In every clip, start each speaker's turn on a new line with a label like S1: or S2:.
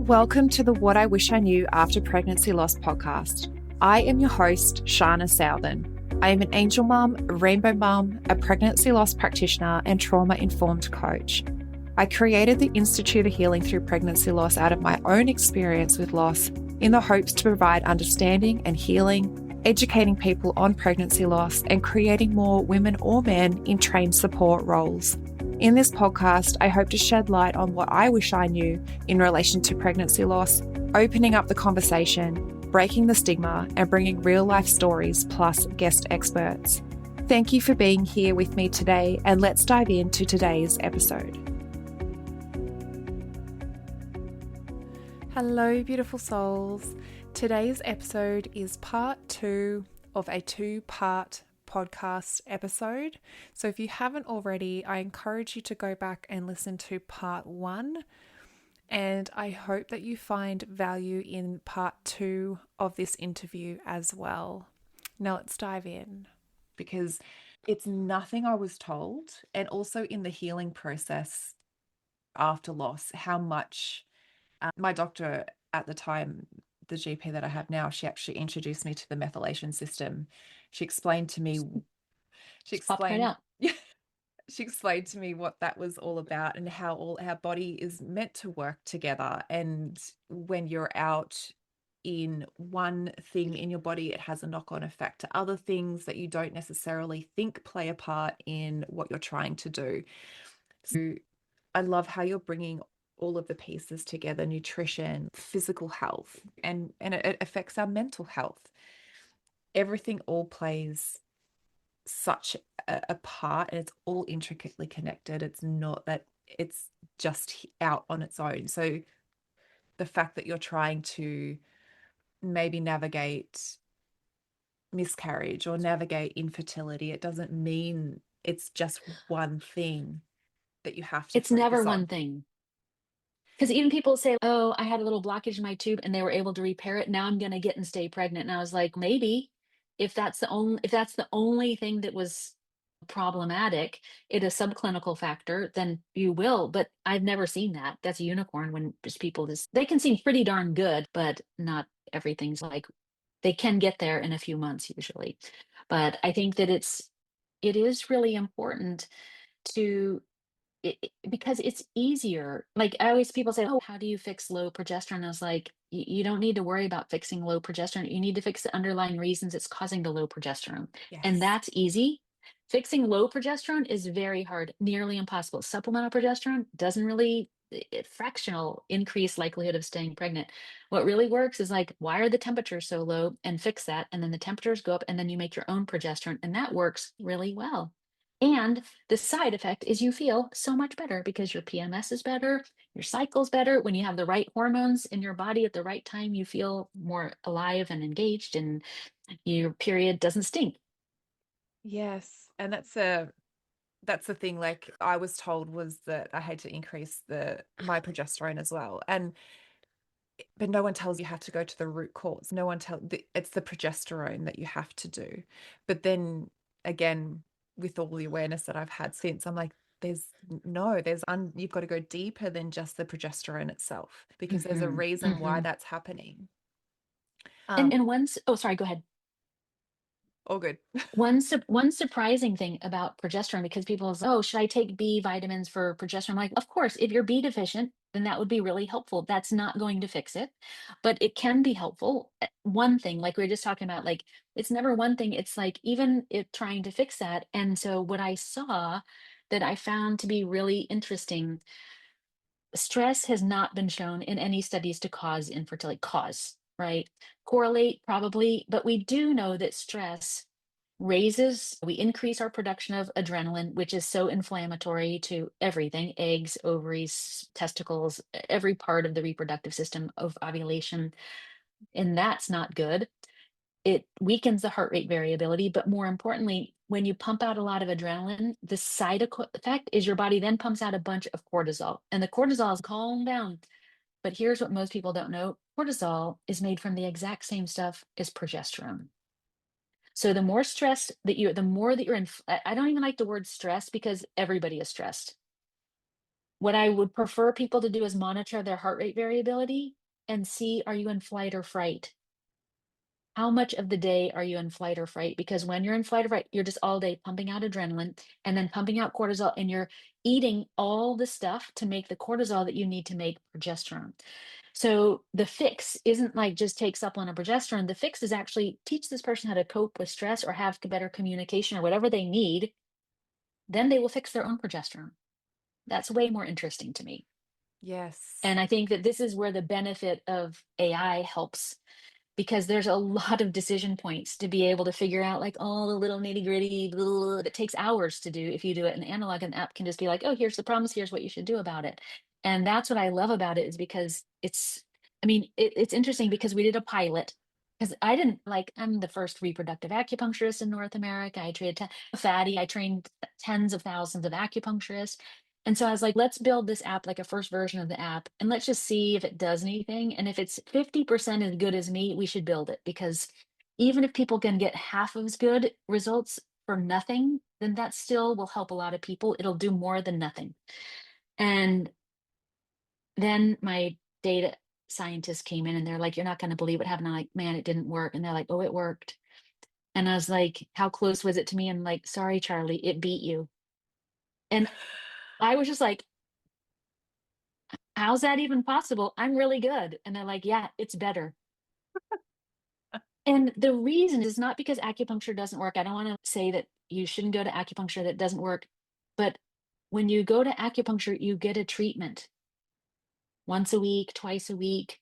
S1: Welcome to the What I Wish I Knew After Pregnancy Loss podcast. I am your host, Shana Southern. I am an angel mum, a rainbow mum, a pregnancy loss practitioner, and trauma-informed coach. I created the Institute of Healing Through Pregnancy Loss out of my own experience with loss in the hopes to provide understanding and healing, educating people on pregnancy loss, and creating more women or men in trained support roles. In this podcast, I hope to shed light on what I wish I knew in relation to pregnancy loss, opening up the conversation, breaking the stigma, and bringing real-life stories plus guest experts. Thank you for being here with me today, and let's dive into today's episode. Hello, beautiful souls. Today's episode is part 2 of a 2-part podcast episode. So if you haven't already, I encourage you to go back and listen to part 1. And I hope that you find value in part 2 of this interview as well. Now let's dive in, because it's nothing I was told. And also in the healing process after loss, how much my doctor at the time, the GP that I have now, she actually introduced me to the methylation system. She explained to me, she explained to me what that was all about and how all our body is meant to work together. And when you're out in one thing in your body, it has a knock-on effect to other things that you don't necessarily think play a part in what you're trying to do. So I love how you're bringing all of the pieces together: nutrition, physical health, and it affects our mental health. Everything all plays such a part, and it's all intricately connected. It's not that it's just out on its own. So the fact that you're trying to maybe navigate miscarriage or navigate infertility, it doesn't mean it's just one thing that you have to
S2: It's never
S1: focus on.
S2: one thing. Because even people say, oh, I had a little blockage in my tube and they were able to repair it. Now I'm going to get and stay pregnant. And I was like, maybe if that's the only thing that was problematic, it a subclinical factor, then you will. But I've never seen that. That's a unicorn when just people they can seem pretty darn good, but not everything's like they can get there in a few months usually. But I think that it is really important to because it's easier. Like I always people say, oh, how do you fix low progesterone? I was like, you don't need to worry about fixing low progesterone. You need to fix the underlying reasons it's causing the low progesterone. And
S1: Yes.
S2: that's easy. Fixing low progesterone is very hard, nearly impossible. Supplemental progesterone doesn't really fractional increase likelihood of staying pregnant. What really works is like, why are the temperatures so low, and fix that. And then the temperatures go up and then you make your own progesterone. And that works really well. And the side effect is you feel so much better because your PMS is better, your cycle's better. When you have the right hormones in your body at the right time, you feel more alive and engaged, and your period doesn't stink.
S1: Yes. And that's the thing, like I was told, was that I had to increase my progesterone as well. But no one tells you have to go to the root cause. No one it's the progesterone that you have to do. But then again, with all the awareness that I've had since, I'm like, you've got to go deeper than just the progesterone itself, because there's a reason why that's happening.
S2: And once, oh, sorry, go ahead.
S1: All good.
S2: One surprising thing about progesterone, because people say, oh, should I take B vitamins for progesterone? I'm like, of course, if you're B deficient, then that would be really helpful. That's not going to fix it, but it can be helpful. One thing, like we were just talking about, like it's never one thing. It's like even it trying to fix that. And so what I saw that I found to be really interesting, stress has not been shown in any studies to cause infertility. Right? Correlate probably, but we do know that stress we increase our production of adrenaline, which is so inflammatory to everything: eggs, ovaries, testicles, every part of the reproductive system of ovulation. And that's not good. It weakens the heart rate variability, but more importantly, when you pump out a lot of adrenaline, the effect is your body then pumps out a bunch of cortisol, and the cortisol is calm down. But here's what most people don't know: cortisol is made from the exact same stuff as progesterone. So the more stressed the more that you're in, I don't even like the word stress because everybody is stressed. What I would prefer people to do is monitor their heart rate variability and see, are you in flight or fright? How much of the day are you in flight or fright? Because when you're in flight or fright, you're just all day pumping out adrenaline and then pumping out cortisol, and you're eating all the stuff to make the cortisol that you need to make progesterone. So the fix isn't like just take supplement of progesterone. The fix is actually teach this person how to cope with stress or have better communication or whatever they need. Then they will fix their own progesterone. That's way more interesting to me.
S1: Yes.
S2: And I think that this is where the benefit of AI helps, because there's a lot of decision points to be able to figure out like all the little nitty gritty that takes hours to do if you do it in analog. And the app can just be like, oh, here's the problems, here's what you should do about it. And that's what I love about it, is because it's interesting because we did a pilot, because I didn't like, I'm the first reproductive acupuncturist in North America. I trained fatty, I trained tens of thousands of acupuncturists. And so I was like, let's build this app, like a first version of the app, and let's just see if it does anything. And if it's 50% as good as me, we should build it, because even if people can get half as good results for nothing, then that still will help a lot of people. It'll do more than nothing. And then my data scientists came in and they're like, you're not going to believe what happened. I'm like, man, it didn't work. And they're like, oh, it worked. And I was like, how close was it to me? And I'm like, sorry, Charlie, it beat you. And I was just like, how's that even possible? I'm really good. And they're like, yeah, it's better. And the reason is not because acupuncture doesn't work. I don't want to say that you shouldn't go to acupuncture, that doesn't work. But when you go to acupuncture, you get a treatment once a week, twice a week.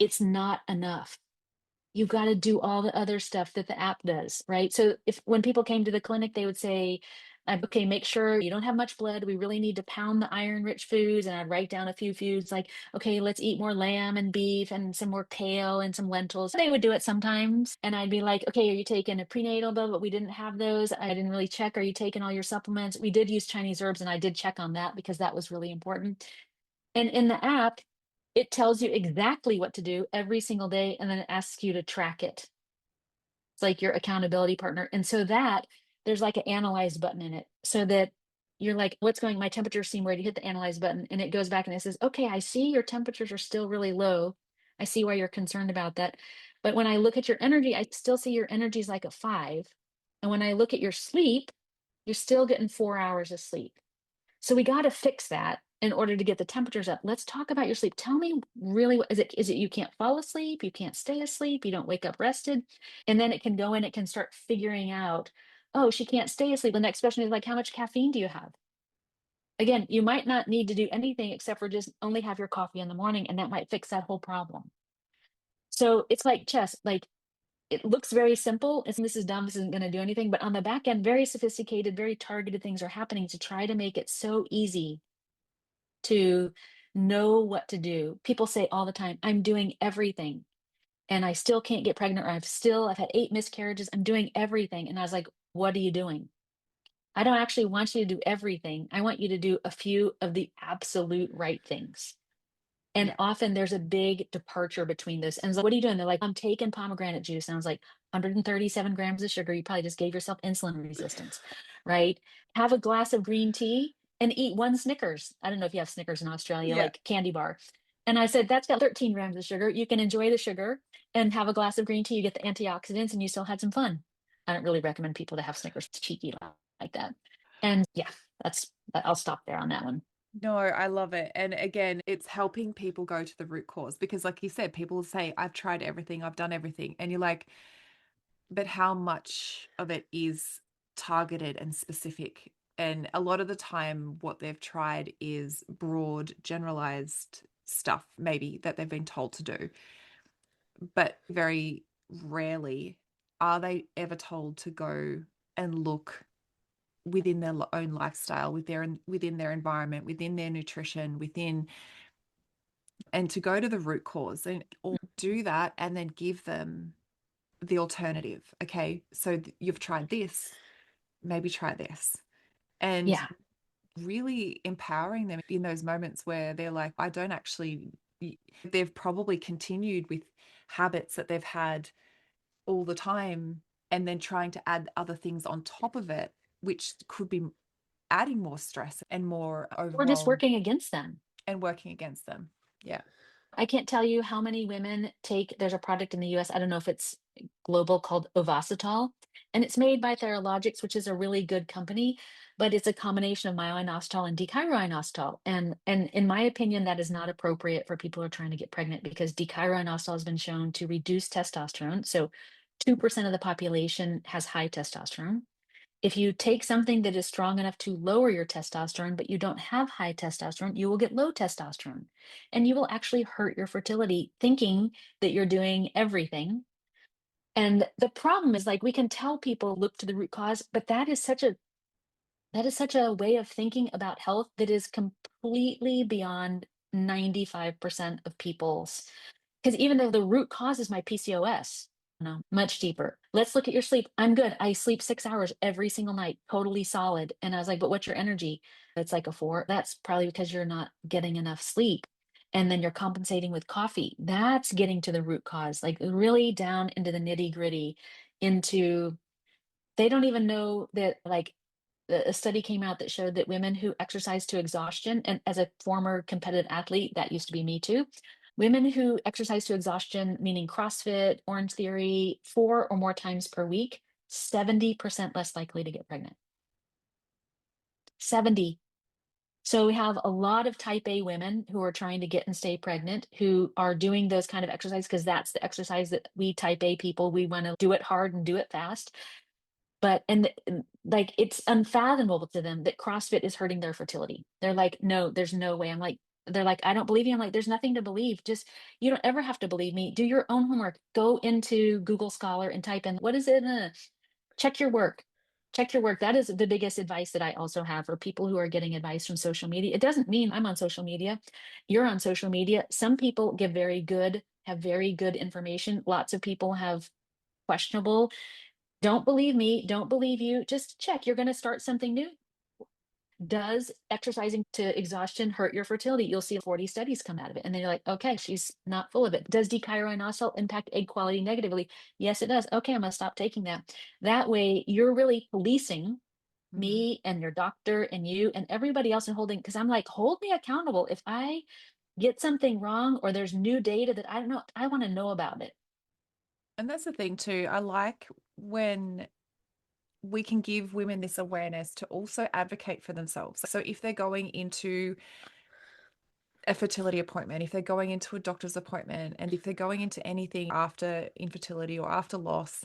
S2: It's not enough. You got to do all the other stuff that the app does, right? So if when people came to the clinic, they would say, okay, make sure you don't have much blood. We really need to pound the iron rich foods. And I'd write down a few foods like, okay, let's eat more lamb and beef and some more kale and some lentils. They would do it sometimes. And I'd be like, okay, are you taking a prenatal bill? But we didn't have those. I didn't really check. Are you taking all your supplements? We did use Chinese herbs, and I did check on that because that was really important. And in the app, it tells you exactly what to do every single day, and then it asks you to track it. It's like your accountability partner. And so that there's like an analyze button in it, so that you're like, what's going, my temperatures seem right. You hit the analyze button and it goes back and it says, okay, I see your temperatures are still really low. I see why you're concerned about that. But when I look at your energy, I still see your energy is like a 5. And when I look at your sleep, you're still getting 4 hours of sleep. So we got to fix that in order to get the temperatures up. Let's talk about your sleep. Tell me really, what is it? Is it you can't fall asleep, you can't stay asleep, you don't wake up rested? And then it can go in, it can start figuring out, oh, she can't stay asleep. The next question is like, how much caffeine do you have? Again, you might not need to do anything except for just only have your coffee in the morning, and that might fix that whole problem. So it's like chess, like it looks very simple. This is dumb, this isn't going to do anything. But on the back end, very sophisticated, very targeted things are happening to try to make it so easy to know what to do. People say all the time, I'm doing everything and I still can't get pregnant, or I've had 8 miscarriages. I'm doing everything. And I was like, what are you doing? I don't actually want you to do everything. I want you to do a few of the absolute right things. And
S1: Yeah.
S2: often there's a big departure between this. And it's like, what are you doing? They're like, I'm taking pomegranate juice. Sounds like 137 grams of sugar. You probably just gave yourself insulin resistance, right? Have a glass of green tea and eat 1 Snickers. I don't know if you have Snickers in Australia,
S1: Yeah.
S2: like candy bar. And I said, that's got 13 grams of sugar. You can enjoy the sugar and have a glass of green tea. You get the antioxidants and you still had some fun. I don't really recommend people to have Snickers. It's cheeky like that. And yeah, I'll stop there on that one.
S1: No, I love it. And again, it's helping people go to the root cause because, like you said, people say, I've tried everything, I've done everything. And you're like, but how much of it is targeted and specific? And a lot of the time, what they've tried is broad, generalized stuff, maybe that they've been told to do. But very rarely are they ever told to go and look within their own lifestyle, within their environment, within their nutrition, within, and to go to the root cause and or do that and then give them the alternative. Okay, so you've tried this, maybe try this. And
S2: Yeah.
S1: really empowering them in those moments where they're like, I don't actually, they've probably continued with habits that they've had all the time and then trying to add other things on top of it, which could be adding more stress and more
S2: Or just
S1: overwhelm
S2: working against them.
S1: and working against them. Yeah.
S2: I can't tell you how many women take, there's a product in the US, I don't know if it's global, called Ovasitol, and it's made by Theralogics, which is a really good company, but it's a combination of myo-inositol and dechiroinositol. And in my opinion, that is not appropriate for people who are trying to get pregnant, because dechiroinositol has been shown to reduce testosterone. So 2% of the population has high testosterone. If you take something that is strong enough to lower your testosterone, but you don't have high testosterone, you will get low testosterone. And you will actually hurt your fertility thinking that you're doing everything. And the problem is, like, we can tell people look to the root cause, but that is such a way of thinking about health that is completely beyond 95% of people's, because even though the root cause is my PCOS, no, much deeper. Let's look at your sleep. I'm good. I sleep 6 hours every single night, totally solid. And I was like, but what's your energy? It's like a 4. That's probably because you're not getting enough sleep. And then you're compensating with coffee. That's getting to the root cause, like really down into the nitty gritty, into, they don't even know that, like, a study came out that showed that women who exercise to exhaustion, and as a former competitive athlete, that used to be me too, women who exercise to exhaustion, meaning CrossFit, Orange Theory, 4 or more times per week, 70% less likely to get pregnant. 70. So we have a lot of type A women who are trying to get and stay pregnant, who are doing those kind of exercise because that's the exercise that we type A people, we want to do it hard and do it fast. But like, it's unfathomable to them that CrossFit is hurting their fertility. They're like, no, there's no way. I'm like, they're like, I don't believe you. I'm like, there's nothing to believe. Just, you don't ever have to believe me. Do your own homework. Go into Google Scholar and type in, what is it? Check your work. Check your work. That is the biggest advice that I also have for people who are getting advice from social media. It doesn't mean I'm on social media. You're on social media. Some people have very good information. Lots of people have questionable. Don't believe me, don't believe you. Just check. You're going to start something new. Does exercising to exhaustion hurt your fertility? You'll see 40 studies come out of it. And then you're like, okay, she's not full of it. Does dechiroinositol impact egg quality negatively? Yes, it does. Okay, I'm going to stop taking that. That way, you're really policing
S1: Mhm.
S2: me and your doctor and you and everybody else, and holding, because I'm like, hold me accountable. If I get something wrong or there's new data that I don't know, I want to know about it.
S1: And that's the thing too. I like when we can give women this awareness to also advocate for themselves. So if they're going into a fertility appointment, if they're going into a doctor's appointment, and if they're going into anything after infertility or after loss,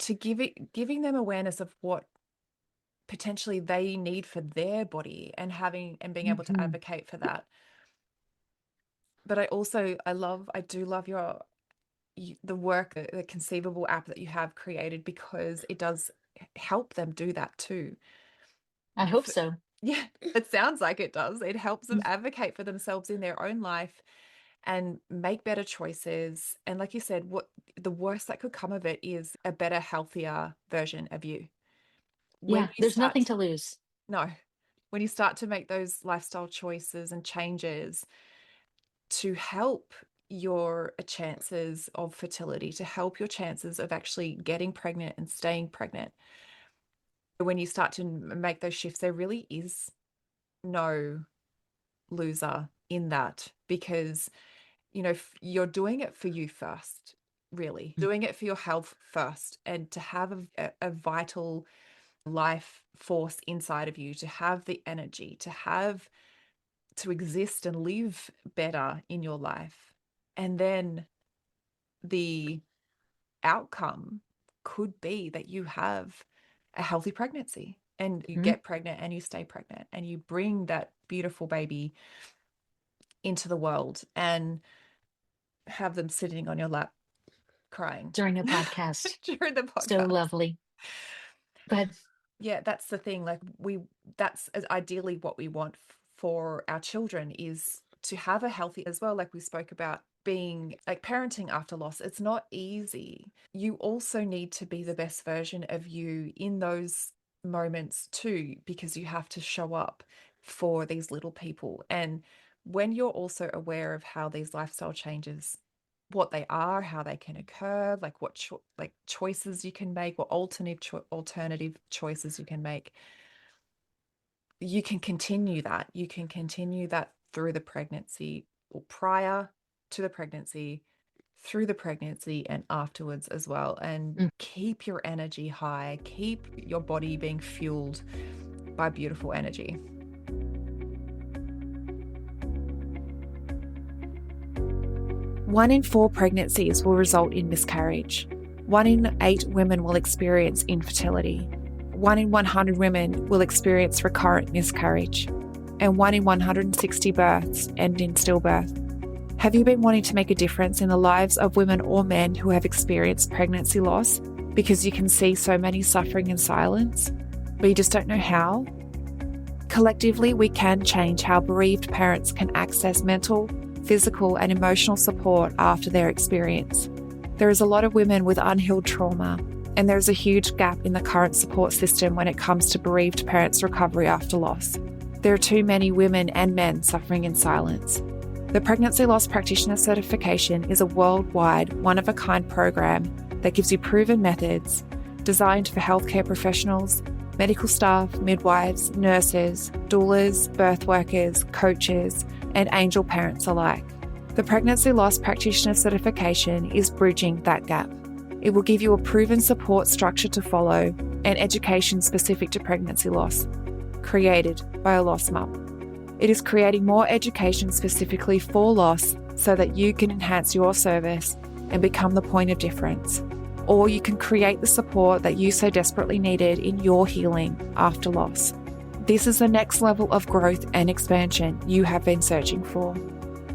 S1: to giving them awareness of what potentially they need for their body, and having and being able to
S2: Mhm.
S1: advocate for that. But I do love the work, the Conceivable app that you have created, because it does help them do that too.
S2: I hope
S1: F-
S2: so.
S1: yeah, it sounds like it does. It helps them advocate for themselves in their own life and make better choices. And like you said, what the worst that could come of it is a better, healthier version of you. When
S2: Yeah,
S1: you
S2: there's nothing
S1: start,
S2: to lose.
S1: no, when you start to make those lifestyle choices and changes to help your chances of fertility, to help your chances of actually getting pregnant and staying pregnant, when you start to make those shifts, there really is no loser in that, because you're doing it for you first, really doing it for your health first, and to have a vital life force inside of you, to have the energy to exist and live better in your life. And then the outcome could be that you have a healthy pregnancy, and you
S2: Mhm.
S1: get pregnant and you stay pregnant and you bring that beautiful baby into the world and have them sitting on your lap crying
S2: During a podcast.
S1: during the
S2: So
S1: podcast.
S2: lovely. But
S1: Yeah, that's the thing. Like that's ideally what we want for our children, is to have a healthy as well. Like we spoke about, being like parenting after loss. It's not easy. You also need to be the best version of you in those moments too, because you have to show up for these little people. And when you're also aware of how these lifestyle changes, what they are, how they can occur, like what choices you can make, what alternative choices you can make, you can continue that. You can continue that through the pregnancy or prior to the pregnancy, through the pregnancy, and afterwards as well. And
S2: Mm.
S1: keep your energy high, keep your body being fueled by beautiful energy. One in 4 pregnancies will result in miscarriage. 1 in 8 women will experience infertility. 1 in 100 women will experience recurrent miscarriage. And 1 in 160 births end in stillbirth. Have you been wanting to make a difference in the lives of women or men who have experienced pregnancy loss because you can see so many suffering in silence, but you just don't know how? Collectively, we can change how bereaved parents can access mental, physical, and emotional support after their experience. There is a lot of women with unhealed trauma, and there is a huge gap in the current support system when it comes to bereaved parents' recovery after loss. There are too many women and men suffering in silence. The Pregnancy Loss Practitioner Certification is a worldwide, one-of-a-kind program that gives you proven methods designed for healthcare professionals, medical staff, midwives, nurses, doulas, birth workers, coaches, and angel parents alike. The Pregnancy Loss Practitioner Certification is bridging that gap. It will give you a proven support structure to follow and education specific to pregnancy loss, created by a lost mum. It is creating more education specifically for loss so that you can enhance your service and become the point of difference. Or you can create the support that you so desperately needed in your healing after loss. This is the next level of growth and expansion you have been searching for.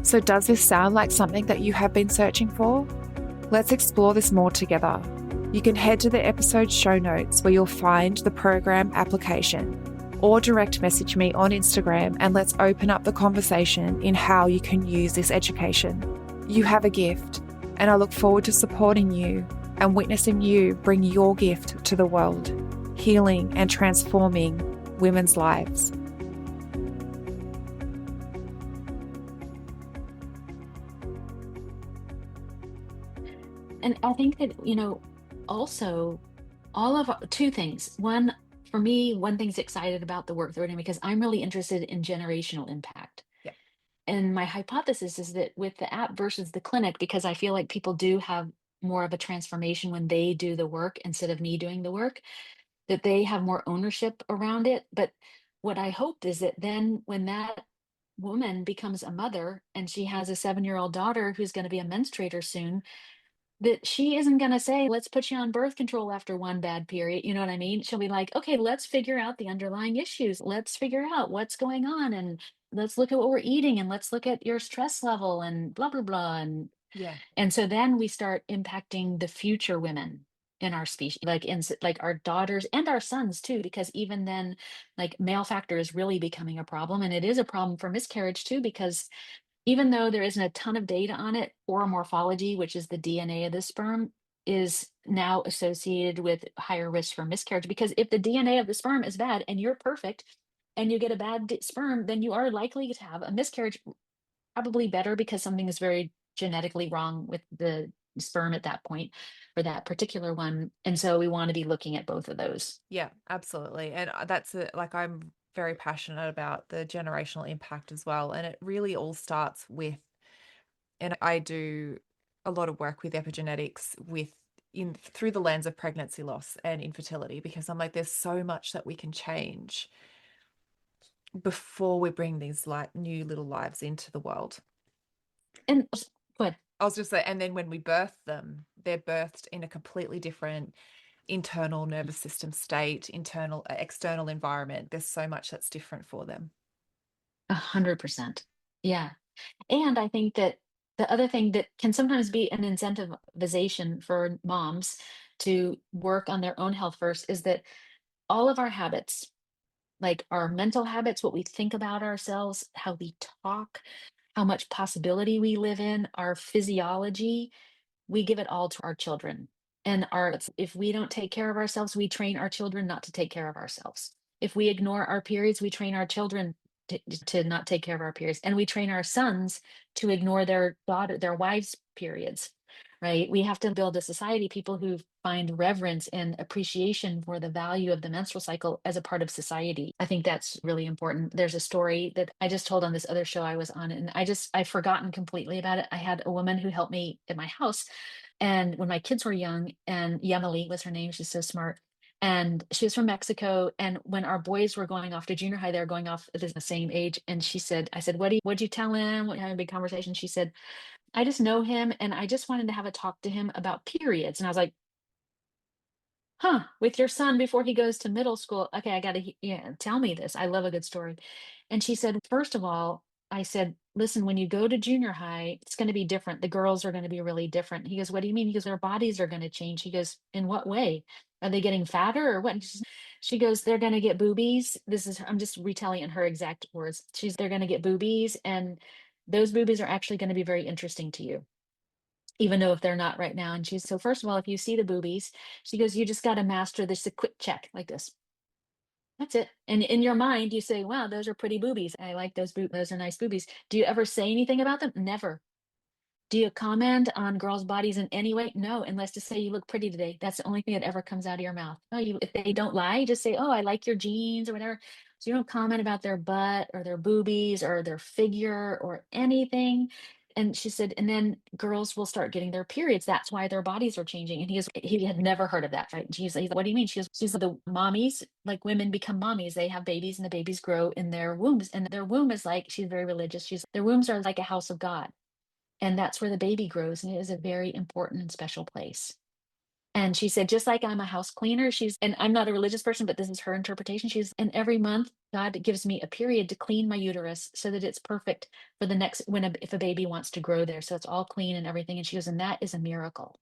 S1: So does this sound like something that you have been searching for? Let's explore this more together. You can head to the episode show notes where you'll find the program application, or direct message me on Instagram and let's open up the conversation in how you can use this education. You have a gift, and I look forward to supporting you and witnessing you bring your gift to the world, healing and transforming women's lives.
S2: And I think that, also all of two things. One, for me, one thing's excited about the work that we're doing because I'm really interested in generational impact.
S1: Yeah.
S2: And my hypothesis is that with the app versus the clinic, because I feel like people do have more of a transformation when they do the work instead of me doing the work, that they have more ownership around it. But what I hope is that then when that woman becomes a mother and she has a 7-year-old daughter who's going to be a menstruator soon, that she isn't going to say, let's put you on birth control after one bad period. You know what I mean? She'll be like, okay, let's figure out the underlying issues. Let's figure out what's going on. And let's look at what we're eating and let's look at your stress level and blah, blah, blah.
S1: Yeah.
S2: And so then we start impacting the future women in our species, like like our daughters and our sons too, because even then, like male factor is really becoming a problem. And it is a problem for miscarriage too, because even though there isn't a ton of data on it, oral morphology, which is the DNA of the sperm, is now associated with higher risk for miscarriage. Because if the DNA of the sperm is bad and you're perfect and you get a bad sperm, then you are likely to have a miscarriage, probably better because something is very genetically wrong with the sperm at that point for that particular one. And so we want to be looking at both of those.
S1: Yeah, absolutely. And that's like I'm very passionate about the generational impact as well. And it really all starts with, and I do a lot of work with epigenetics with in through the lens of pregnancy loss and infertility, because I'm like, there's so much that we can change before we bring these like new little lives into the world.
S2: And good.
S1: I was just saying, and then when we birth them, they're birthed in a completely different internal nervous system state, internal, external environment. There's so much that's different for them.
S2: 100%. Yeah. And I think that the other thing that can sometimes be an incentivization for moms to work on their own health first is that all of our habits, like our mental habits, what we think about ourselves, how we talk, how much possibility we live in, our physiology, we give it all to our children. And if we don't take care of ourselves, we train our children not to take care of ourselves. If we ignore our periods, we train our children to not take care of our periods. And we train our sons to ignore their wives' periods. right? We have to build a society, people who find reverence and appreciation for the value of the menstrual cycle as a part of society. I think that's really important. There's a story that I just told on this other show I was on, and I've forgotten completely about it. I had a woman who helped me at my house, and when my kids were young, and Yemali was her name, she's so smart. And she was from Mexico. And when our boys were going off to junior high, they were going off at the same age. And she said, I said, what'd you tell him? What having a big conversation? She said, I just know him and I just wanted to have a talk to him about periods. And I was like, huh, with your son before he goes to middle school. Okay, I gotta, yeah, tell me this. I love a good story. And she said, first of all, I said, listen, when you go to junior high, it's going to be different. The girls are going to be really different. He goes, what do you mean? He goes, their bodies are going to change. He goes, in what way? Are they getting fatter or what? And she goes, they're going to get boobies. I'm just retelling in her exact words. They're going to get boobies, and those boobies are actually going to be very interesting to you, even though if they're not right now. And she's so, first of all, if you see the boobies, she goes, you just got to master this, a quick check like this. That's it. And in your mind, you say, wow, those are pretty boobies. I like those are nice boobies. Do you ever say anything about them? Never. Do you comment on girls' bodies in any way? No, unless to say you look pretty today. That's the only thing that ever comes out of your mouth. Oh, if they don't lie, just say, oh, I like your jeans or whatever. So you don't comment about their butt or their boobies or their figure or anything. And she said, and then girls will start getting their periods. That's why their bodies are changing. And he had never heard of that, right? He's like, what do you mean? She's the mommies, like women become mommies. They have babies and the babies grow in their wombs. And their womb is like, she's very religious. Their wombs are like a house of God, and that's where the baby grows, and it is a very important and special place. And she said, just like I'm a house cleaner, and I'm not a religious person, but this is her interpretation. And every month God gives me a period to clean my uterus so that it's perfect for the next, if a baby wants to grow there. So it's all clean and everything. And she goes, and that is a miracle.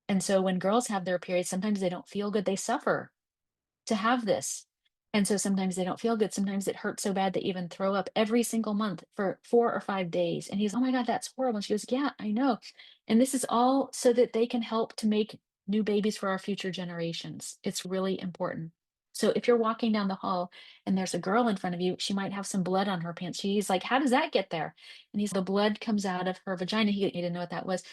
S2: And so when girls have their periods, sometimes they don't feel good. They suffer to have this. And so sometimes they don't feel good. Sometimes it hurts so bad they even throw up every single month for 4 or 5 days. And he's, oh my God, that's horrible. And she goes, yeah, I know. And this is all so that they can help to make new babies for our future generations. It's really important. So if you're walking down the hall and there's a girl in front of you, she might have some blood on her pants. She's like, how does that get there? And the blood comes out of her vagina. He didn't know what that was.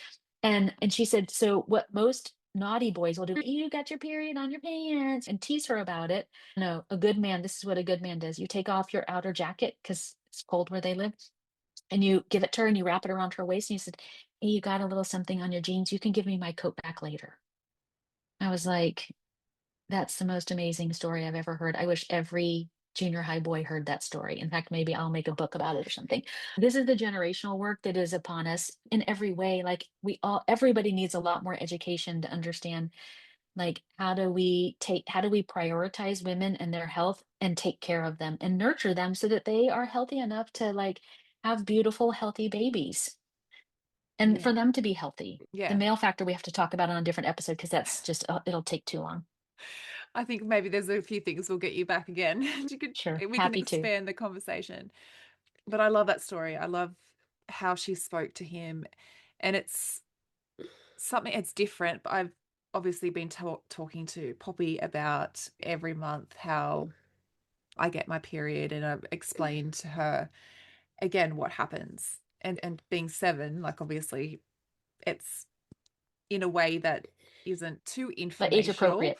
S2: And she said, so what most naughty boys will do, you got your period on your pants, and tease her about it. No, a good man, this is what a good man does. You take off your outer jacket because it's cold where they live, and you give it to her and you wrap it around her waist and you said, hey, you got a little something on your jeans. You can give me my coat back later. I was like, that's the most amazing story I've ever heard. I wish every junior high boy heard that story. In fact, maybe I'll make a book about it or something. This is the generational work that is upon us in every way. Like everybody needs a lot more education to understand, like, how do we prioritize women and their health and take care of them and nurture them so that they are healthy enough to like have beautiful, healthy babies and
S1: Yeah.
S2: for them to be healthy. The
S1: Yeah.
S2: male factor we have to talk about on a different episode because that's just, it'll take too long.
S1: I think maybe there's a few things we'll get you back again.
S2: Sure.
S1: We can
S2: Happy to.
S1: expand the conversation. But I love that story. I love how she spoke to him. And it's something, it's different. But I've obviously been talking to Poppy about every month how I get my period, and I've explained to her again what happens. And being 7, like obviously it's in a way that isn't too
S2: But age
S1: informational.
S2: appropriate.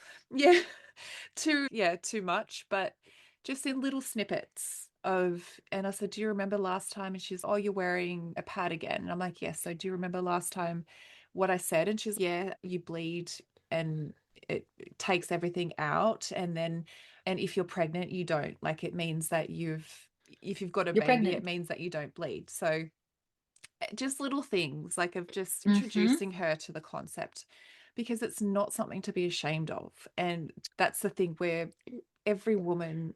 S1: Yeah. Too much, but just in little snippets of, and I said, do you remember last time? And she's, oh, you're wearing a pad again. And I'm like, yes. So do you remember last time what I said? And she's, yeah, you bleed and it takes everything out. And if you're pregnant, you don't. Like it means that if you've got a
S2: You're
S1: baby, it
S2: pregnant.
S1: means that you don't bleed. So just little things like of just
S2: Mm-hmm.
S1: introducing her to the concept, because it's not something to be ashamed of. And that's the thing where every woman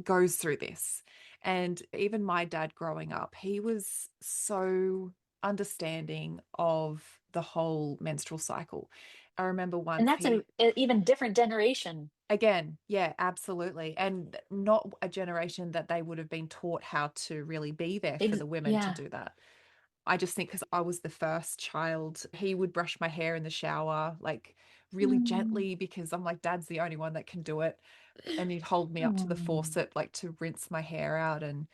S1: goes through this. And even my dad growing up, he was so understanding of the whole menstrual cycle. I remember
S2: And
S1: once
S2: that's a even different generation.
S1: again, yeah, absolutely. And not a generation that they would have been taught how to really be there for the women to
S2: Yeah.
S1: do that. I just think because I was the first child, he would brush my hair in the shower, like really
S2: Mm.
S1: gently, because I'm like, Dad's the only one that can do it. And he'd hold me up to the
S2: Oh,
S1: faucet, like to rinse my hair out. And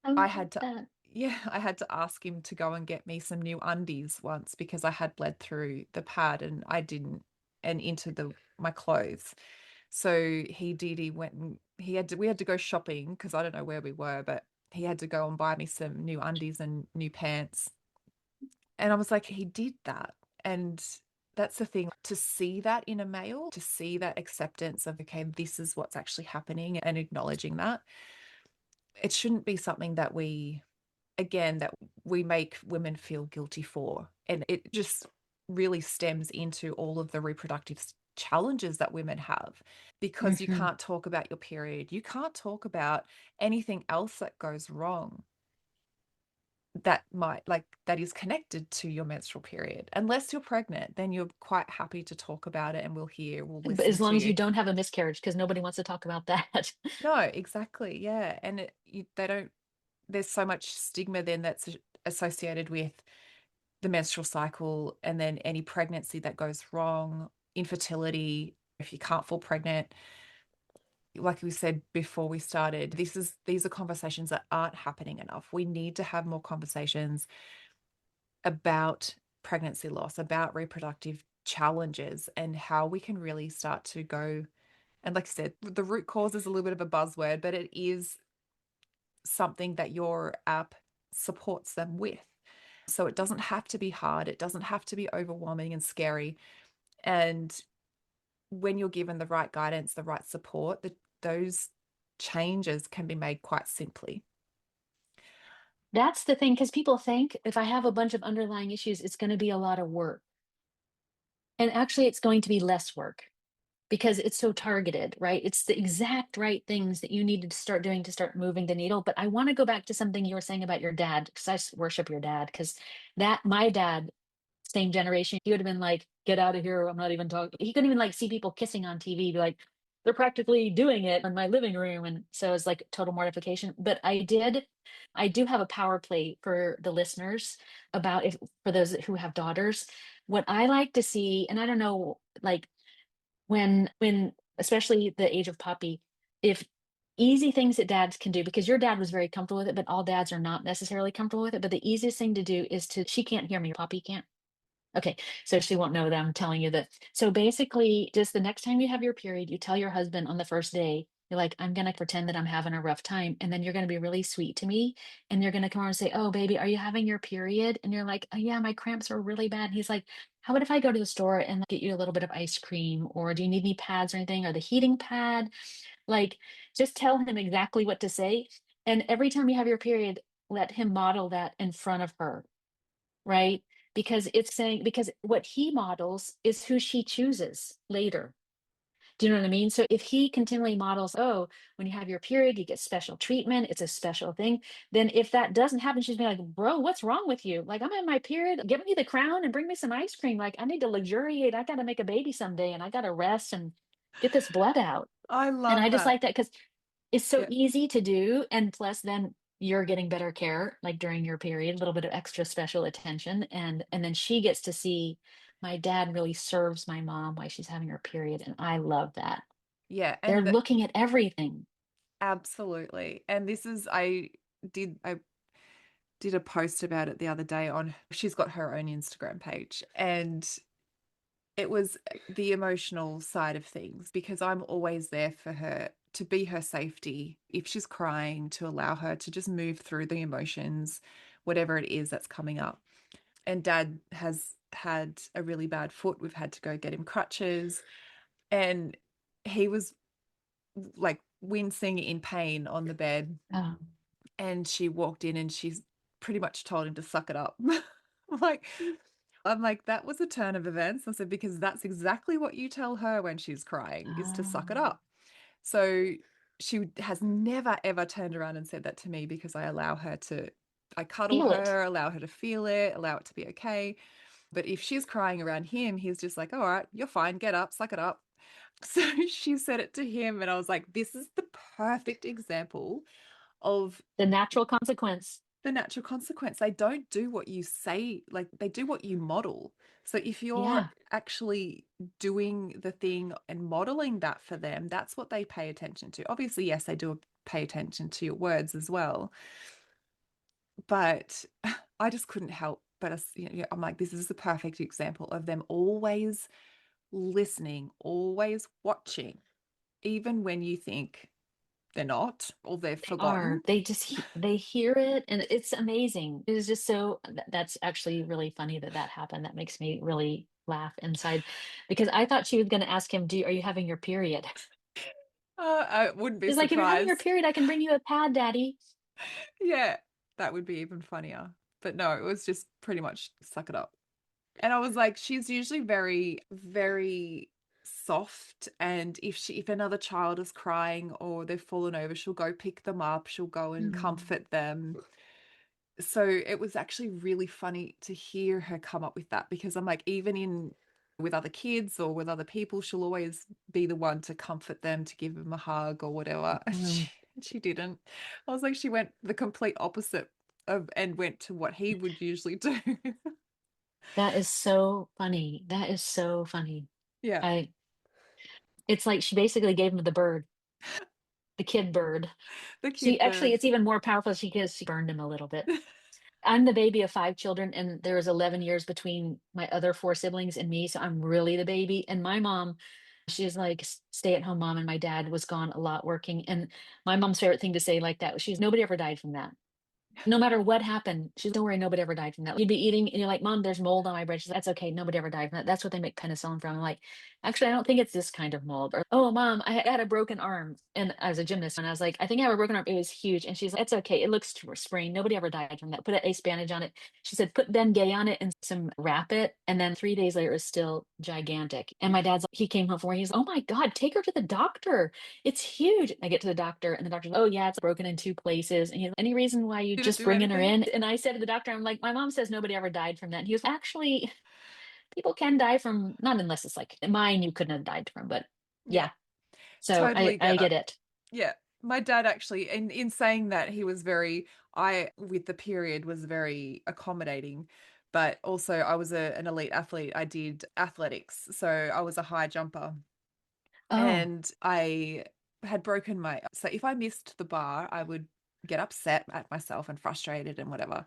S2: I
S1: I
S2: love
S1: had to,
S2: that.
S1: yeah, I had to ask him to go and get me some new undies once because I had bled through the pad and I didn't, and into the my clothes. So he did. He went and we had to go shopping because I don't know where we were, but he had to go and buy me some new undies and new pants. And I was like, he did that. And that's the thing, to see that in a male, to see that acceptance of, okay, this is what's actually happening and acknowledging that, it shouldn't be something that again, that we make women feel guilty for. And it just really stems into all of the reproductive challenges that women have because you
S2: Hmm.
S1: can't talk about your period. You can't talk about anything else that goes wrong that might that is connected to your menstrual period. Unless you're pregnant, then you're quite happy to talk about it and we'll
S2: But
S1: listen
S2: as
S1: to
S2: long as you
S1: you.
S2: don't have a miscarriage, because nobody wants to talk about that.
S1: No, exactly. Yeah. And they don't, there's so much stigma then that's associated with the menstrual cycle and then any pregnancy that goes wrong, infertility, if you can't fall pregnant. Like we said before we started, these are conversations that aren't happening enough. We need to have more conversations about pregnancy loss, about reproductive challenges, and how we can really start to go. And like I said, the root cause is a little bit of a buzzword, but it is something that your app supports them with. So it doesn't have to be hard. It doesn't have to be overwhelming and scary. And when you're given the right guidance, the right support, those changes can be made quite simply.
S2: That's the thing, because people think if I have a bunch of underlying issues, it's going to be a lot of work. And actually, it's going to be less work because it's so targeted, right? It's the exact right things that you needed to start doing to start moving the needle. But I want to go back to something you were saying about your dad, because worship your dad, because my dad, same generation, he would have been like, get out of here. I'm not even talking. He couldn't even like see people kissing on TV, be like, they're practically doing it in my living room. And so it's like total mortification. But I do have a power play for the listeners about if for those who have daughters. What I like to see, and I don't know, like when especially the age of puppy, if easy things that dads can do, because your dad was very comfortable with it, but all dads are not necessarily comfortable with it. But the easiest thing to do is to, she can't hear me, Poppy can't. Okay, so she won't know that I'm telling you that. So basically, just the next time you have your period, you tell your husband on the first day, you're like, I'm going to pretend that I'm having a rough time. And then you're going to be really sweet to me. And you're going to come over and say, oh, baby, are you having your period? And you're like, oh, yeah, my cramps are really bad. And he's like, how about if I go to the store and get you a little bit of ice cream? Or do you need any pads or anything? Or the heating pad? Like, just tell him exactly what to say. And every time you have your period, let him model that in front of her, right? Because it's saying, because what he models is who she chooses later. Do you know what I mean? So if he continually models, oh, when you have your period, you get special treatment, it's a special thing. Then if that doesn't happen, she's be like, bro, what's wrong with you? Like, I'm in my period, give me the crown and bring me some ice cream. Like, I need to luxuriate. I got to make a baby someday and I got to rest and get this blood out.
S1: I
S2: And
S1: love
S2: I just
S1: that.
S2: like that because it's so
S1: Yeah.
S2: easy to do. And plus, then you're getting better care, like during your period, a little bit of extra special attention. And then she gets to see my dad really serves my mom while she's having her period. And I love that.
S1: Yeah.
S2: They're
S1: And
S2: looking at everything.
S1: absolutely. And this is, I did a post about it the other day on, she's got her own Instagram page, and it was the emotional side of things because I'm always there for her to be her safety. If she's crying, to allow her to just move through the emotions, whatever it is that's coming up. And dad has had a really bad foot. We've had to go get him crutches. And he was like wincing in pain on the bed.
S2: Oh,
S1: And she walked in and she's pretty much told him to suck it up. like, I'm like, that was a turn of events. I said, because that's exactly what you tell her when she's crying is to suck it
S2: oh,
S1: up. So she has never, ever turned around and said that to me because I cuddle
S2: feel it.
S1: her, allow her to feel it, allow it to be okay. But if she's crying around him, he's just like, all right, you're fine, get up, suck it up. So she said it to him, and I was like, this is the perfect example of
S2: The natural consequence.
S1: the natural consequence. They don't do what you say, like they do what you model. So if you're
S2: Yeah.
S1: actually doing the thing and modeling that for them, that's what they pay attention to. Obviously, yes, they do pay attention to your words as well. But I just couldn't help but I'm like, this is the perfect example of them always listening, always watching, even when you think they're not or they've
S2: They are.
S1: forgotten.
S2: They just they hear it, and it's amazing. It is just so that's actually really funny that that happened. That makes me really laugh inside because I thought she was going to ask him, "Do are you having your period?"
S1: I wouldn't be
S2: She's like, "If you're having your
S1: surprised.
S2: period, I can bring you a pad, Daddy."
S1: Yeah, that would be even funnier. But no, it was just pretty much suck it up. And I was like, she's usually very, very soft. And if another child is crying or they've fallen over, she'll go pick them up. She'll go and
S2: Mm.
S1: comfort them. So it was actually really funny to hear her come up with that because I'm like, even in with other kids or with other people, she'll always be the one to comfort them, to give them a hug or whatever. And
S2: Mm.
S1: she didn't. I was like, she went the complete opposite of and went to what he would usually do.
S2: That is so funny. That is so funny.
S1: Yeah,
S2: I It's like she basically gave him the bird, the kid bird.
S1: the
S2: She
S1: kid
S2: actually,
S1: bird.
S2: it's even more powerful because she burned him a little bit. I'm the baby of 5 children, and there was 11 years between my other 4 siblings and me, so I'm really the baby. And my mom, she's like stay-at-home mom, and my dad was gone a lot working. And my mom's favorite thing to say like that, she's nobody ever died from that. No matter what happened, she's don't worry, nobody ever died from that. You'd be eating and you're like, Mom, there's mold on my bread. She's like, that's okay, nobody ever died from that. That's what they make penicillin from. I'm like, actually, I don't think it's this kind of mold. Or, oh, Mom, I had a broken arm. And I was a gymnast, and I was like, I think I have a broken arm. It was huge. And she's like, it's okay. It looks sprained. Nobody ever died from that. Put an ace bandage on it. She said, put Ben Gay on it and some wrap it. And then 3 days later, it was still gigantic. And my dad's, he came home from work. He's like, oh my God, take her to the doctor. It's huge. I get to the doctor, and the doctor's like, oh yeah, it's broken in 2 places. And he's like, any reason why you
S1: Did it
S2: just
S1: do
S2: bringing her
S1: anything?
S2: in? And I said to the doctor, I'm like, my mom says nobody ever died from that. And he was actually, people can die from, not unless it's like mine, you couldn't have died from, but
S1: Yeah,
S2: yeah. So
S1: totally
S2: I
S1: get it.
S2: get it.
S1: Yeah. My dad actually, in saying that, he was very, I, with the period, was very accommodating. But also, I was an elite athlete. I did athletics. So I was a high jumper.
S2: Oh,
S1: And I had broken my, so if I missed the bar, I would get upset at myself and frustrated and whatever.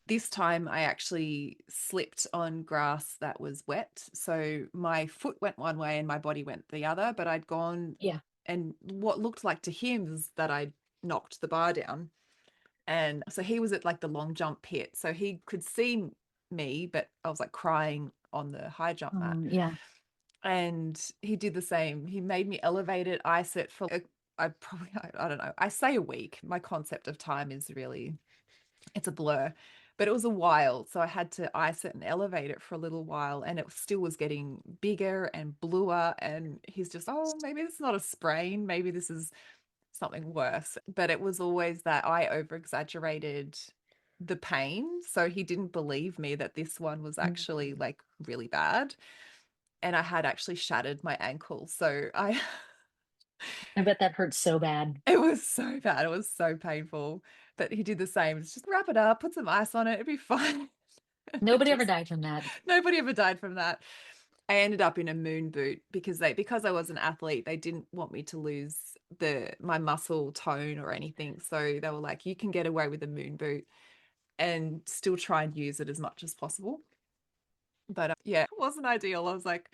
S1: This time I actually slipped on grass that was wet. So my foot went one way and my body went the other, but I'd gone,
S2: yeah.
S1: and what looked like to him was that I'd knocked the bar down. And so he was at like the long jump pit. So he could see me, but I was like crying on the high jump mat.
S2: Yeah.
S1: And he did the same. He made me elevate it, ice it for, I probably, I don't know, I say a week. My concept of time is really, it's a blur, but it was a while. So I had to ice it and elevate it for a little while, and it still was getting bigger and bluer. And he's just, oh, maybe it's not a sprain. Maybe this is something worse. But it was always that I over exaggerated the pain. So he didn't believe me that this one was actually
S2: Mm.
S1: like really bad. And I had actually shattered my ankle. So I,
S2: I bet that hurts so bad.
S1: it was so bad. It was so painful. But he did the same. It's just wrap it up, put some ice on it, it'd be fine. It
S2: Nobody ever
S1: just
S2: died from that.
S1: nobody ever died from that. I ended up in a moon boot because I was an athlete, they didn't want me to lose the my muscle tone or anything. So they were like, you can get away with a moon boot and still try and use it as much as possible. But yeah, it wasn't ideal. I was like,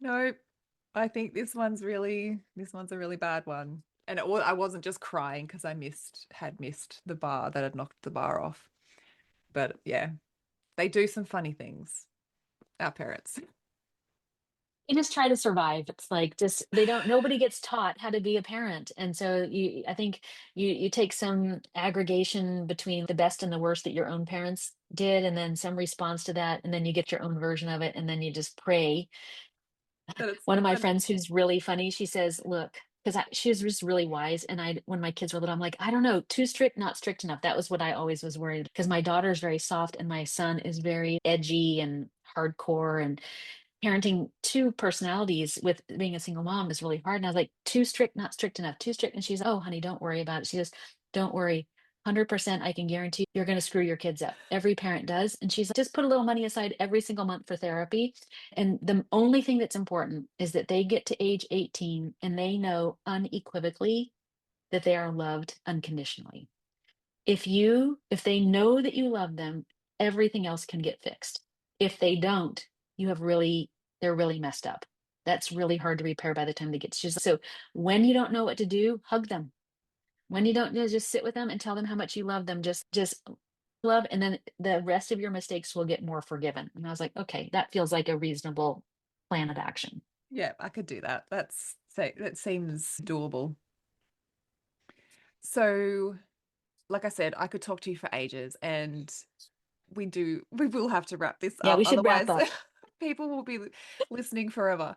S1: no, I think this one's a really bad one. And I wasn't just crying because I had missed the bar that had knocked the bar off. But yeah, they do some funny things, our parents.
S2: You just try to survive. It's like just they don't nobody gets taught how to be a parent. And so I think you take some aggregation between the best and the worst that your own parents did, and then some response to that, and then you get your own version of it, and then you just pray.
S1: That it's
S2: One of my
S1: that
S2: friends who's really funny, she says, look, because she was just really wise. And when my kids were little, I'm like, I don't know, too strict, not strict enough. That was what I always was worried because my daughter's very soft and my son is very edgy and hardcore. And parenting two personalities with being a single mom is really hard. And I was like, too strict, not strict enough, too strict. And she's, oh, honey, don't worry about it. She goes, don't worry. 100% I can guarantee you're going to screw your kids up. Every parent does. And she's like, just put a little money aside every single month for therapy. And the only thing that's important is that they get to age 18 and they know unequivocally that they are loved unconditionally. If they know that you love them, everything else can get fixed. If they don't, they're really messed up. That's really hard to repair by the time they get to you. So when you don't know what to do, hug them. When you don't know, just sit with them and tell them how much you love them. Just love, and then the rest of your mistakes will get more forgiven. And I was like, okay, that feels like a reasonable plan of action.
S1: Yeah, I could do that. That seems doable. So, like I said, I could talk to you for ages, and we will have to wrap this
S2: Yeah,
S1: up.
S2: we should wrap
S1: Otherwise,
S2: up.
S1: people will be listening forever.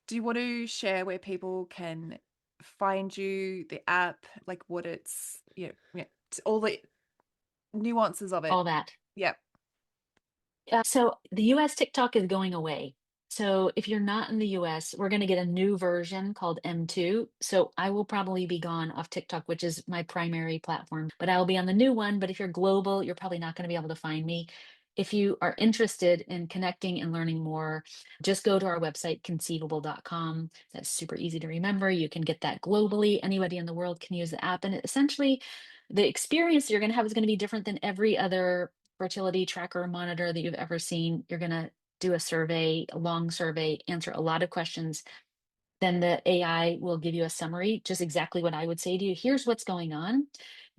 S1: Do you want to share where people can find you, the app, like what it's, all the nuances of it?
S2: All that.
S1: Yep.
S2: So the US TikTok is going away. So if you're not in the US, we're going to get a new version called M2. So I will probably be gone off TikTok, which is my primary platform, but I'll be on the new one. But if you're global, you're probably not going to be able to find me. If you are interested in connecting and learning more, just go to our website, conceivable.com. That's super easy to remember. You can get that globally. Anybody in the world can use the app. And essentially, the experience you're going to have is going to be different than every other fertility tracker or monitor that you've ever seen. You're going to do a survey, a long survey, answer a lot of questions. Then the AI will give you a summary, just exactly what I would say to you. Here's what's going on.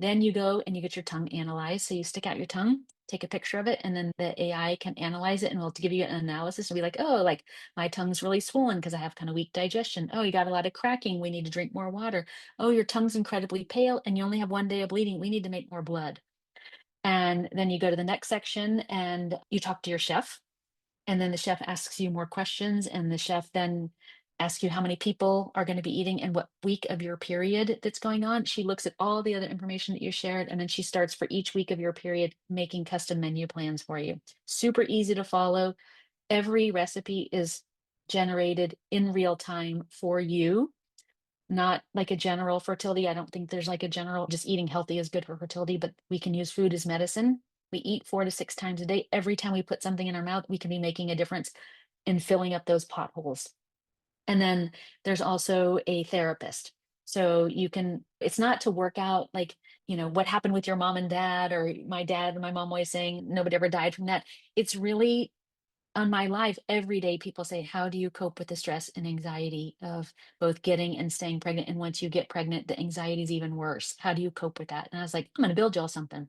S2: Then you go and you get your tongue analyzed. So you stick out your tongue, take a picture of it, and then the AI can analyze it and will give you an analysis and be like, oh, like my tongue's really swollen because I have kind of weak digestion. Oh, you got a lot of cracking. We need to drink more water. Oh, your tongue's incredibly pale and you only have 1 day of bleeding. We need to make more blood. And then you go to the next section and you talk to your chef. And then the chef asks you more questions. And the chef then asks you how many people are going to be eating and what week of your period that's going on. She looks at all the other information that you shared. And then she starts for each week of your period making custom menu plans for you. Super easy to follow. Every recipe is generated in real time for you, not like a general fertility. I don't think there's like a general just eating healthy is good for fertility, but we can use food as medicine. We eat 4 to 6 times a day. Every time we put something in our mouth, we can be making a difference in filling up those potholes. And then there's also a therapist. So you can, it's not to work out like, what happened with your mom and dad, or my dad and my mom always saying nobody ever died from that. It's really on my life, every day people say, how do you cope with the stress and anxiety of both getting and staying pregnant? And once you get pregnant, the anxiety is even worse. How do you cope with that? And I was like, I'm going to build y'all something.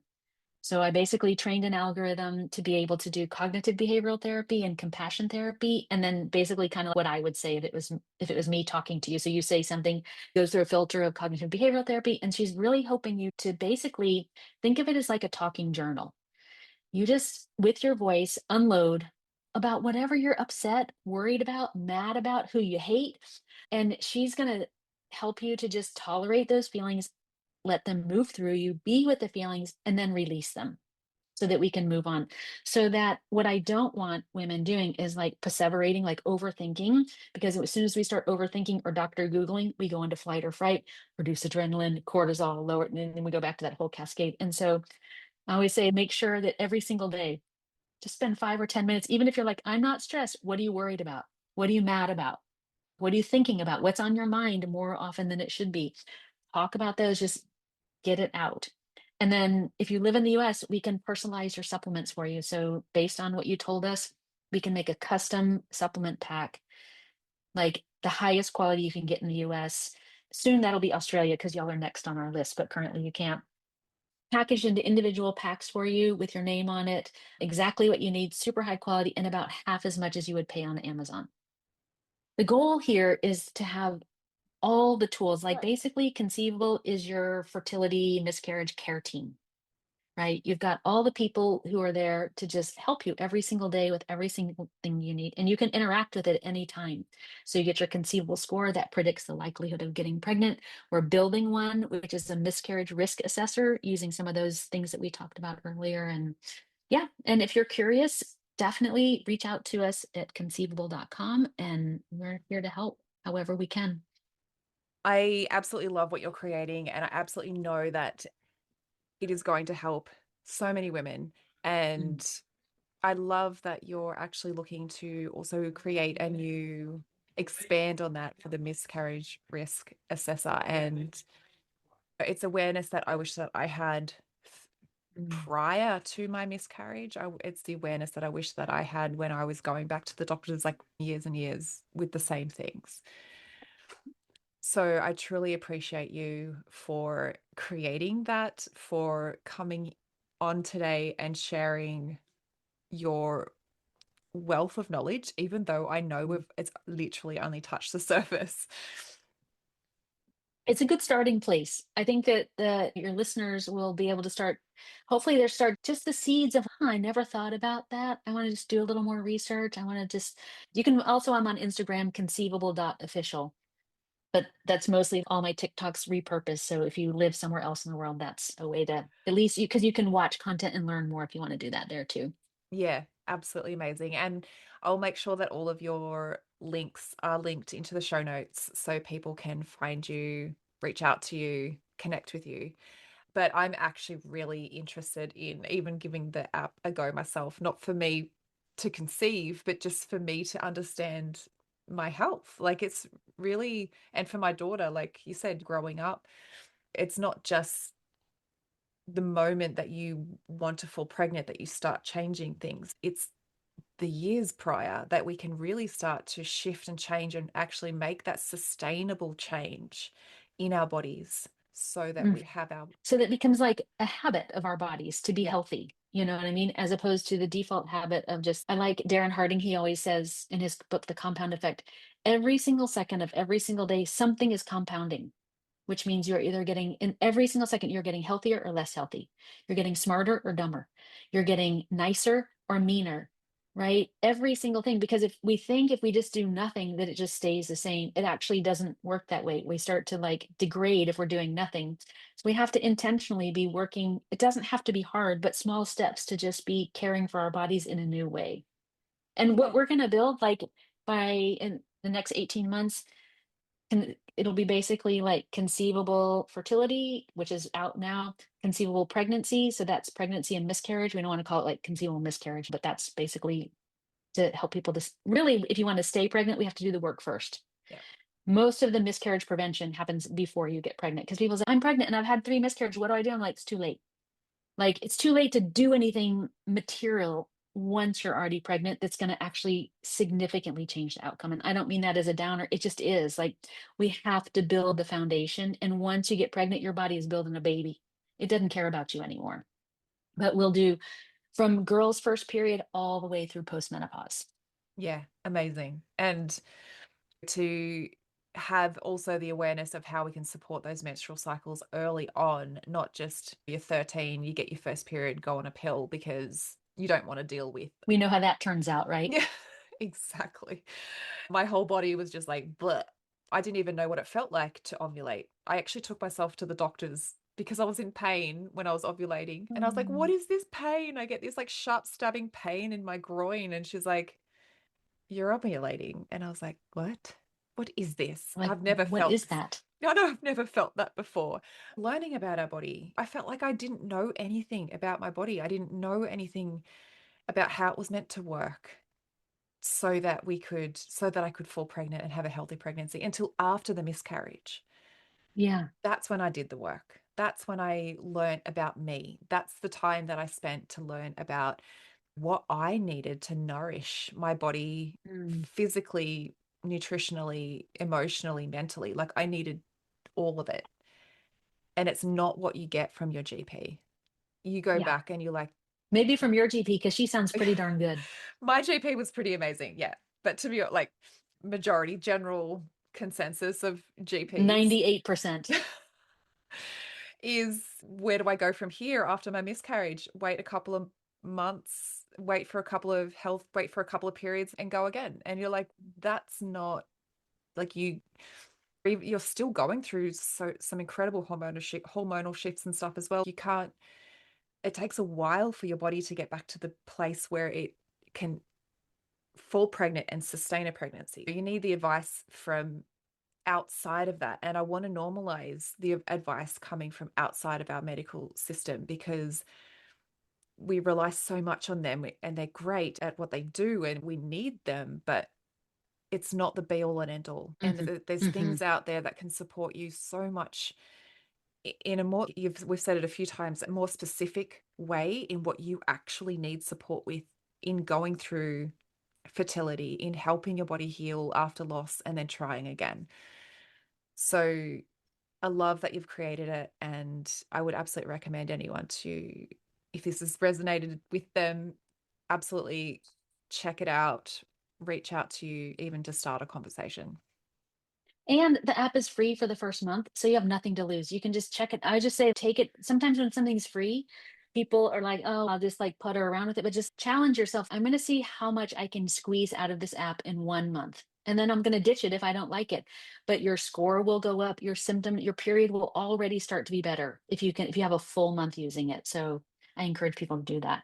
S2: So I basically trained an algorithm to be able to do cognitive behavioral therapy and compassion therapy, and then basically kind of what I would say if it was me talking to you. So you say something, goes through a filter of cognitive behavioral therapy, and she's really hoping you to basically think of it as like a talking journal. You just, with your voice, unload about whatever you're upset, worried about, mad about, who you hate. And she's going to help you to just tolerate those feelings, let them move through you, be with the feelings, and then release them so that we can move on. So that what I don't want women doing is like perseverating, like overthinking, because as soon as we start overthinking or doctor Googling, we go into flight or fright, reduce adrenaline, cortisol, lower, and then we go back to that whole cascade. And so I always say, make sure that every single day, just spend 5 or 10 minutes, even if you're like, I'm not stressed. What are you worried about? What are you mad about? What are you thinking about? What's on your mind more often than it should be? Talk about those, just get it out. And then if you live in the US, we can personalize your supplements for you. So based on what you told us, we can make a custom supplement pack, like the highest quality you can get in the US. Soon that'll be Australia because y'all are next on our list, but currently you can't, packaged into individual packs for you with your name on it, exactly what you need, super high quality, and about half as much as you would pay on Amazon. The goal here is to have all the tools, like basically Conceivable is your fertility miscarriage care team, right? You've got all the people who are there to just help you every single day with every single thing you need. And you can interact with it at any time. So you get your Conceivable score that predicts the likelihood of getting pregnant. We're building one, which is a miscarriage risk assessor using some of those things that we talked about earlier. And yeah, and if you're curious, definitely reach out to us at conceivable.com and we're here to help however we can.
S1: I absolutely love what you're creating, and I absolutely know that it is going to help so many women.
S2: Mm.
S1: And I love that you're actually looking to also create a new, expand on that for the miscarriage risk assessor. And it's awareness that I wish that I had
S2: Mm.
S1: prior to my miscarriage. It's the awareness that I wish that I had when I was going back to the doctors like years and years with the same things. So I truly appreciate you for creating that, for coming on today and sharing your wealth of knowledge, even though I know it's literally only touched the surface.
S2: It's a good starting place. I think that your listeners will be able to start, hopefully they start just the seeds of, huh, I never thought about that. I want to just do a little more research. I want to just, you can also, I'm on Instagram, conceivable.official, but that's mostly all my TikToks repurposed. So if you live somewhere else in the world, that's a way to, at least you, because you can watch content and learn more if you want to do that there too.
S1: Yeah, absolutely amazing. And I'll make sure that all of your links are linked into the show notes so people can find you, reach out to you, connect with you. But I'm actually really interested in even giving the app a go myself, not for me to conceive, but just for me to understand my health. Like it's really, and for my daughter, like you said, growing up, it's not just the moment that you want to fall pregnant that you start changing things. It's the years prior that we can really start to shift and change and actually make that sustainable change in our bodies so that we have our,
S2: So that becomes like a habit of our bodies to be
S1: yeah,
S2: healthy. You know what I mean? As opposed to the default habit of just, I like Darren Harding, he always says in his book, The Compound Effect, every single second of every single day, something is compounding, which means you're either getting, in every single second, you're getting healthier or less healthy. You're getting smarter or dumber. You're getting nicer or meaner, right? Every single thing. Because if we think if we just do nothing, that it just stays the same, it actually doesn't work that way. We start to like degrade if we're doing nothing. So we have to intentionally be working. It doesn't have to be hard, but small steps to just be caring for our bodies in a new way. And what
S1: yeah,
S2: we're going to build, like by in the next 18 months, it'll be basically like conceivable fertility, which is out now, conceivable pregnancy. So that's pregnancy and miscarriage. We don't want to call it like conceivable miscarriage, but that's basically to help people to really, if you want to stay pregnant, we have to do the work first.
S1: yeah,
S2: Most of the miscarriage prevention happens before you get pregnant because people say, I'm pregnant and I've had 3 miscarriages. What do I do? I'm like, it's too late. Like it's too late to do anything material once you're already pregnant that's going to actually significantly change the outcome. And I don't mean that as a downer. It just is like we have to build the foundation. And once you get pregnant, your body is building a baby. It doesn't care about you anymore. But we'll do from girls' first period all the way through postmenopause.
S1: yeah, amazing. And to have also the awareness of how we can support those menstrual cycles early on, not just you're 13, you get your first period, go on a pill because you don't want to deal with.
S2: We know how that turns out, right?
S1: Yeah, exactly. My whole body was just like, bleh. I didn't even know what it felt like to ovulate. I actually took myself to the doctors because I was in pain when I was ovulating. And I was like, what
S2: Mm.
S1: is this pain? I get this like sharp stabbing pain in my groin. And she's like, you're ovulating. And I was like, what? What is this?
S2: Like,
S1: I've never
S2: what
S1: felt
S2: is
S1: this.
S2: that?
S1: No, no, I've never felt that before. Learning about our body, I felt like I didn't know anything about my body. I didn't know anything about how it was meant to work so that I could fall pregnant and have a healthy pregnancy until after the miscarriage.
S2: Yeah.
S1: That's when I did the work. That's when I learned about me. That's the time that I spent to learn about what I needed to nourish my body
S2: Mm.
S1: physically, nutritionally, emotionally, mentally. Like I needed all of it. And it's not what you get from your GP. You go
S2: Yeah.
S1: back and you're like,
S2: Maybe from your GP, because she sounds pretty darn good.
S1: my GP was pretty amazing. Yeah. But to be like majority, general consensus of GPs
S2: 98%.
S1: is where do I go from here after my miscarriage? Wait a couple of months, wait for a couple of health, wait for a couple of periods and go again. And you're like, that's not like you're still going through some incredible hormonal shifts and stuff as well. You can't, it takes a while for your body to get back to the place where it can fall pregnant and sustain a pregnancy. You need the advice from outside of that. And I want to normalize the advice coming from outside of our medical system because we rely so much on them and they're great at what they do and we need them, but it's not the be all and end all. And
S2: Hmm.
S1: there's
S2: Hmm.
S1: things out there that can support you so much in a more, we've said it a few times, a more specific way in what you actually need support with in going through fertility, in helping your body heal after loss and then trying again. So I love that you've created it, and I would absolutely recommend anyone to, if this has resonated with them, absolutely check it out, reach out to you, even to start a conversation.
S2: And the app is free for the first month, so you have nothing to lose. You can just check it. I just say take it. Sometimes when something's free, people are like, "Oh, I'll just like putter around with it," but just challenge yourself. I'm going to see how much I can squeeze out of this app in 1 month. And then I'm going to ditch it if I don't like it. But your score will go up, your period will already start to be better if you have a full month using it. So I encourage people to do that.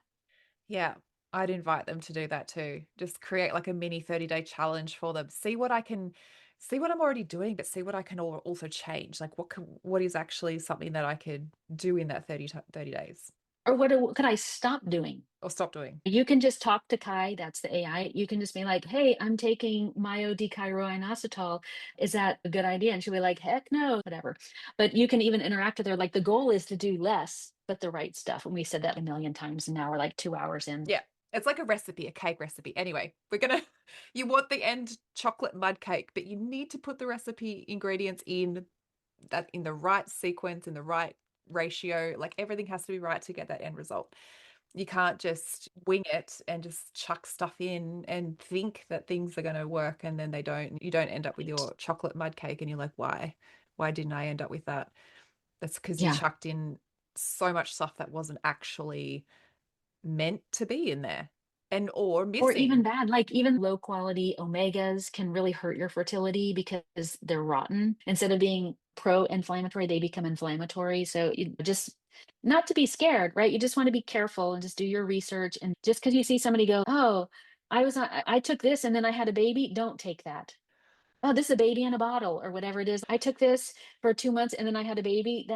S1: Yeah, I'd invite them to do that too. Just create like a mini 30-day challenge for them. See what I can, see what I'm already doing, but see what I can also change. Like what is actually something that I could do in that 30 days
S2: Or what could I stop doing?
S1: or stop doing.
S2: You can just talk to Kai, that's the AI. You can just be like, "Hey, I'm taking myodechloroinositol. Is that a good idea?" And she'll be like, "Heck no," whatever. But you can even interact with her. Like the goal is to do less, but the right stuff. And we said that a million times, and now we're like 2 hours in.
S1: Yeah. It's like a recipe, a cake recipe. Anyway, we're going to, you want the end chocolate mud cake, but you need to put the recipe ingredients in that, in the right sequence, in the right ratio. Like everything has to be right to get that end result. You can't just wing it and just chuck stuff in and think that things are going to work and then they don't. You don't end up with
S2: Right.
S1: your chocolate mud cake and you're like, why? Why didn't I end up with that? That's because you
S2: Yeah.
S1: chucked in so much stuff that wasn't actually meant to be in there and or
S2: Or even
S1: missing.
S2: bad, like even low quality omegas can really hurt your fertility because they're rotten. Instead of being pro-inflammatory, they become inflammatory. So you just not to be scared, right? You just want to be careful and just do your research. And just because you see somebody go, "Oh, I took this and then I had a baby," don't take that. "Oh, this is a baby in a bottle," or whatever it is. "I took this for 2 months and then I had a baby."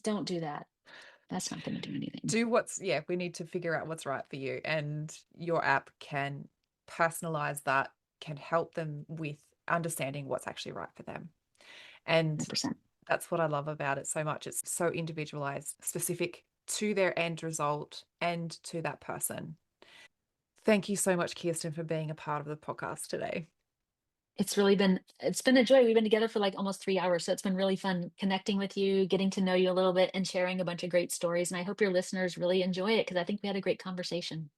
S2: Don't do that. That's not going to do anything.
S1: Do what's, yeah, we need to figure out what's right for you, and your app can personalize that, can help them with understanding what's actually right for them. And
S2: 100%.
S1: that's what I love about it so much. It's so individualized, specific to their end result and to that person. Thank you so much, Kirsten, for being a part of the podcast today.
S2: It's been a joy. We've been together for like almost 3 hours. So it's been really fun connecting with you, getting to know you a little bit and sharing a bunch of great stories. And I hope your listeners really enjoy it because I think we had a great conversation.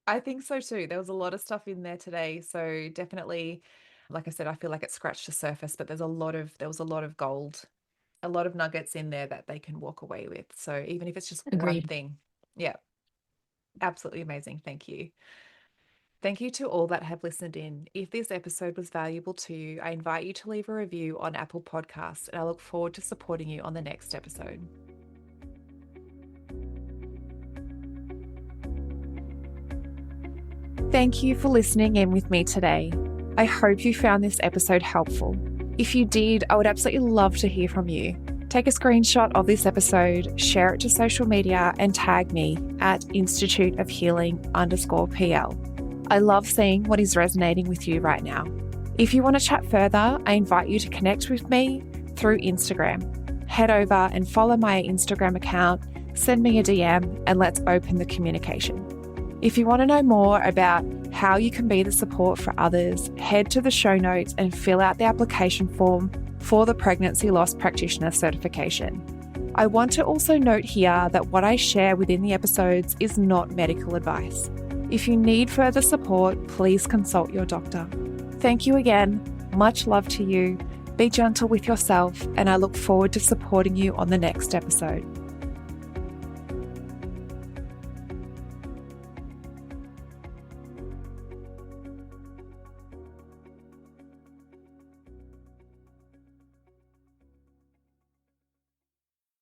S1: I think so too. There was a lot of stuff in there today. So definitely, like I said, I feel like it scratched the surface, but there was a lot of gold, a lot of nuggets in there that they can walk away with. So even if it's just one
S2: Agreed.
S1: thing, yeah, absolutely amazing. Thank you. Thank you to all that have listened in. If this episode was valuable to you, I invite you to leave a review on Apple Podcasts, and I look forward to supporting you on the next episode. Thank you for listening in with me today. I hope you found this episode helpful. If you did, I would absolutely love to hear from you. Take a screenshot of this episode, share it to social media, and tag me at Institute of Healing_PL. I love seeing what is resonating with you right now. If you want to chat further, I invite you to connect with me through Instagram. Head over and follow my Instagram account, send me a DM, and let's open the communication. If you want to know more about how you can be the support for others, head to the show notes and fill out the application form for the Pregnancy Loss Practitioner certification. I want to also note here that what I share within the episodes is not medical advice. If you need further support, please consult your doctor. Thank you again. Much love to you. Be gentle with yourself, and I look forward to supporting you on the next episode.